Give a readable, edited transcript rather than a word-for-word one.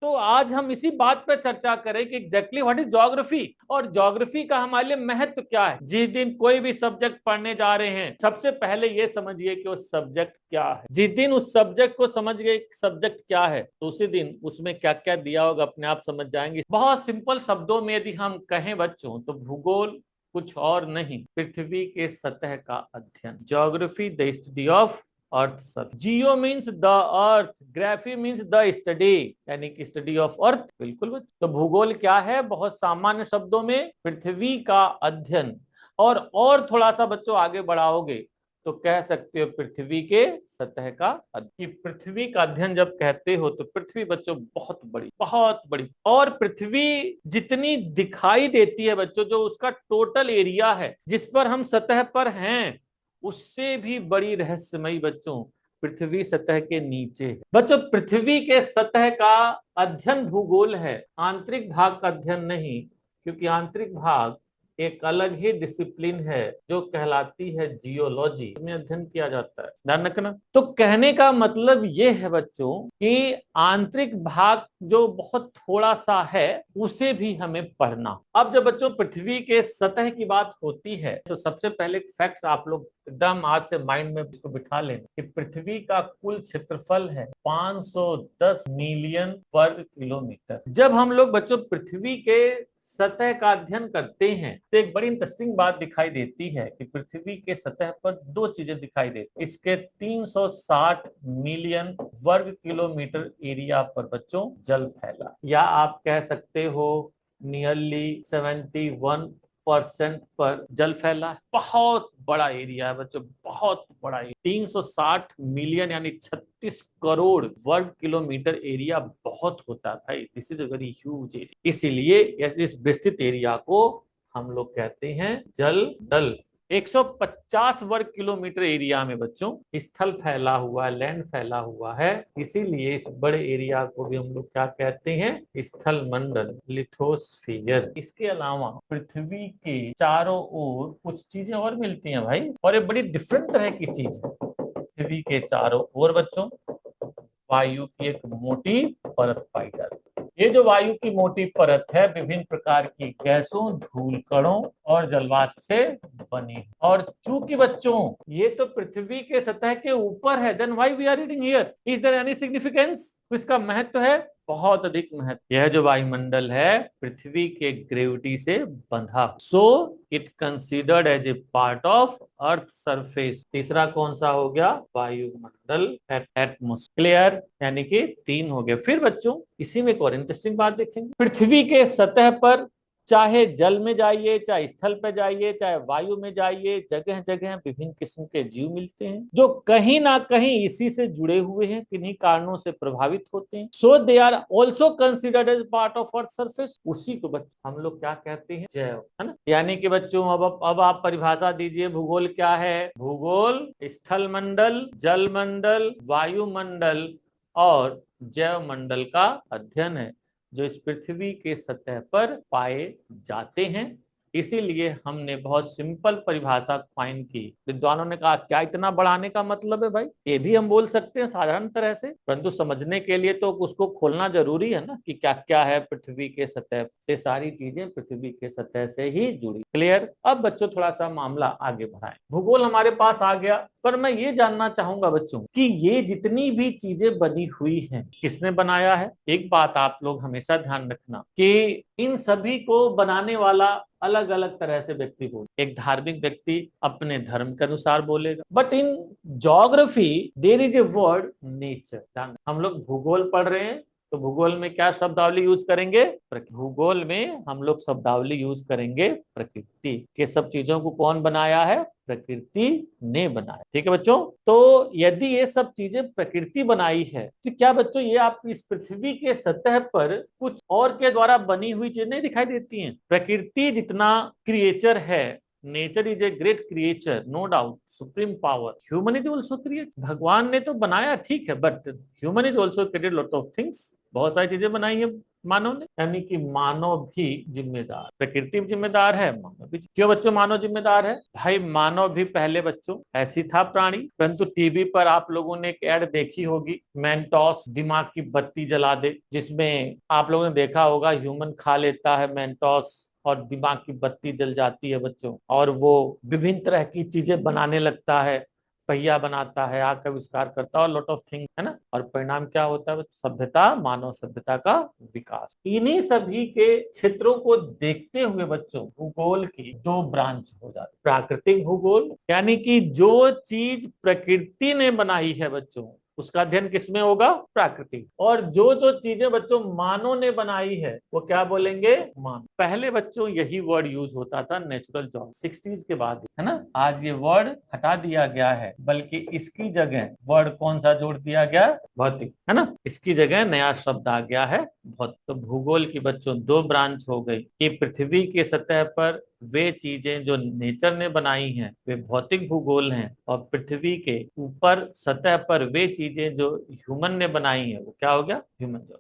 तो आज हम इसी बात पर चर्चा करें कि एग्जैक्टली व्हाट इज ज्योग्राफी और ज्योग्राफी का हमारे लिए महत्व क्या है। जिस दिन कोई भी सब्जेक्ट पढ़ने जा रहे हैं सबसे पहले ये समझिए कि वो सब्जेक्ट क्या है। जिस दिन उस सब्जेक्ट को समझ गए सब्जेक्ट क्या है तो उसी दिन उसमें क्या क्या दिया होगा अपने आप समझ जाएंगे। बहुत सिंपल शब्दों में यदि हम कहें बच्चों तो भूगोल कुछ और नहीं, पृथ्वी के सतह का अध्ययन। Geography the study of earth surface. Jio means the earth, graphy means the study, यानी कि स्टडी ऑफ अर्थ। बिल्कुल बच्चों। तो भूगोल क्या है? बहुत सामान्य शब्दों में पृथ्वी का अध्ययन। और थोड़ा सा बच्चों आगे बढ़ाओगे तो कह सकते हो पृथ्वी के सतह का अध्ययन। पृथ्वी का अध्ययन जब कहते हो तो पृथ्वी बच्चों बहुत बड़ी और पृथ्वी जितनी दिखाई देती है बच्चों, जो उसका टोटल एरिया है जिस पर हम सतह पर हैं, उससे भी बड़ी रहस्यमयी बच्चों पृथ्वी सतह के नीचे है। बच्चों पृथ्वी के सतह का अध्ययन भूगोल है, आंतरिक भाग का अध्ययन नहीं, क्योंकि आंतरिक भाग एक अलग ही डिसिप्लिन है जो कहलाती है जियोलॉजी, में अध्ययन किया जाता है। ध्यान रखना। तो कहने का मतलब ये है बच्चों कि आंतरिक भाग जो बहुत थोड़ा सा है उसे भी हमें पढ़ना। अब जब बच्चों पृथ्वी के सतह की बात होती है तो सबसे पहले फैक्ट्स आप लोग एकदम आज से माइंड में इसको बिठा लें कि पृथ्वी का कुल क्षेत्रफल है 510 मिलियन वर्ग किलोमीटर। जब हम लोग बच्चों पृथ्वी के सतह का अध्ययन करते हैं तो एक बड़ी इंटरेस्टिंग बात दिखाई देती है कि पृथ्वी के सतह पर दो चीजें दिखाई देती। इसके 360 मिलियन वर्ग किलोमीटर एरिया पर बच्चों जल फैला, या आप कह सकते हो नियरली 71% पर जल फैला है। बहुत बड़ा एरिया है बच्चों, बहुत बड़ा एरिया। 360 मिलियन यानी 36 करोड़ वर्ग किलोमीटर एरिया बहुत होता है भाई। This is a very huge area. इसीलिए इस विस्तृत एरिया को हम लोग कहते हैं जल दल। 150 वर्ग किलोमीटर एरिया में बच्चों स्थल फैला हुआ है, लैंड फैला हुआ है। इसीलिए इस बड़े एरिया को भी हम लोग क्या कहते हैं? स्थल मंडल, लिथोस्फीयर। इसके अलावा पृथ्वी के चारों ओर कुछ चीजें और मिलती हैं भाई, और ये बड़ी डिफरेंट तरह की चीज है। पृथ्वी के चारों ओर बच्चों वायु की एक मोटी परत पाई जाती है। ये जो वायु की मोटी परत है विभिन्न प्रकार की गैसों, धूल कणों और जलवाष्प से बनी है। और चूंकि बच्चों ये तो पृथ्वी के सतह के ऊपर है, then why we are reading here? Is there any significance? इसका महत्व है, बहुत अधिक महत्व। यह जो वायुमंडल है पृथ्वी के ग्रेविटी से बंधा, so it considered as a part of earth surface. तीसरा कौन सा हो गया? वायुमंडल, एटमॉस्फेयर। क्लियर? यानी कि 3 हो गए। फिर बच्चों इसी में एक और इंटरेस्टिंग बात देखेंगे। पृथ्वी के सतह पर चाहे जल में जाइए, चाहे स्थल पर जाइए, चाहे वायु में जाइए, जगह जगह विभिन्न किस्म के जीव मिलते हैं जो कहीं ना कहीं इसी से जुड़े हुए हैं, किन्हीं कारणों से प्रभावित होते हैं। So they are also considered as part of earth surface. उसी को बच्चों हम लोग क्या कहते हैं? जैव, है ना। यानी कि बच्चों अब आप परिभाषा दीजिए, भूगोल क्या है? भूगोल स्थल मंडल, जल मंडल, वायुमंडल और जैव मंडल का अध्ययन है जो इस पृथ्वी के सतह पर पाए जाते हैं। इसीलिए हमने बहुत सिंपल परिभाषा फाइन की। विद्वानों ने कहा क्या इतना बढ़ाने का मतलब है भाई? ये भी हम बोल सकते हैं साधारण तरह से, परंतु समझने के लिए तो उसको खोलना जरूरी है ना कि क्या क्या है पृथ्वी के सतह। ये सारी चीजें पृथ्वी के सतह से ही जुड़ी। क्लियर? अब बच्चों थोड़ा सा मामला आगे बढ़ाएं। भूगोल हमारे पास आ गया, पर मैं ये जानना चाहूंगा बच्चों कि ये जितनी भी चीजें बनी हुई हैं किसने बनाया है? एक बात आप लोग हमेशा ध्यान रखना कि इन सभी को बनाने वाला अलग अलग तरह से व्यक्ति बोले। एक धार्मिक व्यक्ति अपने धर्म के अनुसार बोलेगा, but in geography there is a word nature. हम लोग भूगोल पढ़ रहे हैं तो भूगोल में क्या शब्दावली यूज करेंगे? भूगोल में हम लोग शब्दावली यूज करेंगे प्रकृति। के सब चीजों को कौन बनाया है? प्रकृति ने बनाया। ठीक है बच्चों। तो यदि ये सब चीजें प्रकृति बनाई है तो क्या बच्चों ये आप इस पृथ्वी के सतह पर कुछ और के द्वारा बनी हुई चीजें नहीं दिखाई देती हैं? प्रकृति जितना क्रिएचर है, nature is a great creature, no doubt, supreme power. Human is also create. भगवान ने तो बनाया ठीक है, but human is also created lot of things. बहुत सारी चीजें बनाई है मानव ने, यानी कि मानव भी जिम्मेदार, प्रकृति भी जिम्मेदार है, मानव भी। क्यों बच्चों मानव जिम्मेदार है? भाई मानव भी पहले बच्चों ऐसी था प्राणी, परंतु टीवी पर आप लोगों ने एक ऐड देखी होगी, मेंटोस दिमाग की बत्ती जला दे, जिसमें आप लोगों ने देखा होगा ह्यूमन खा लेता है मेंटोस और दिमाग की बत्ती जल जाती है बच्चों, और वो विभिन्न तरह की चीजें बनाने लगता है, पहिया बनाता है, आग का आविष्कार करता है और लॉट ऑफ थिंग, है ना। और परिणाम क्या होता है? सभ्यता, मानव सभ्यता का विकास। इन्हीं सभी के क्षेत्रों को देखते हुए बच्चों भूगोल की दो ब्रांच हो जाती, प्राकृतिक भूगोल यानी कि जो चीज प्रकृति ने बनाई है बच्चों उसका अध्ययन किसमें होगा? प्राकृतिक। और जो जो चीजें बच्चों मानव ने बनाई है वो क्या बोलेंगे? मानव। पहले बच्चों यही वर्ड यूज होता था नेचुरल जॉग, 60s के बाद, है ना। आज ये वर्ड हटा दिया गया है, बल्कि इसकी जगह वर्ड कौन सा जोड़ दिया गया? भौतिक, है ना। इसकी जगह नया शब्द आ गया है भौतिक। तो भूगोल की बच्चों दो ब्रांच हो गई कि पृथ्वी के सतह पर वे चीजें जो नेचर ने बनाई हैं वे भौतिक भूगोल हैं, और पृथ्वी के ऊपर सतह पर वे चीजें जो ह्यूमन ने बनाई हैं वो क्या हो गया? Human job.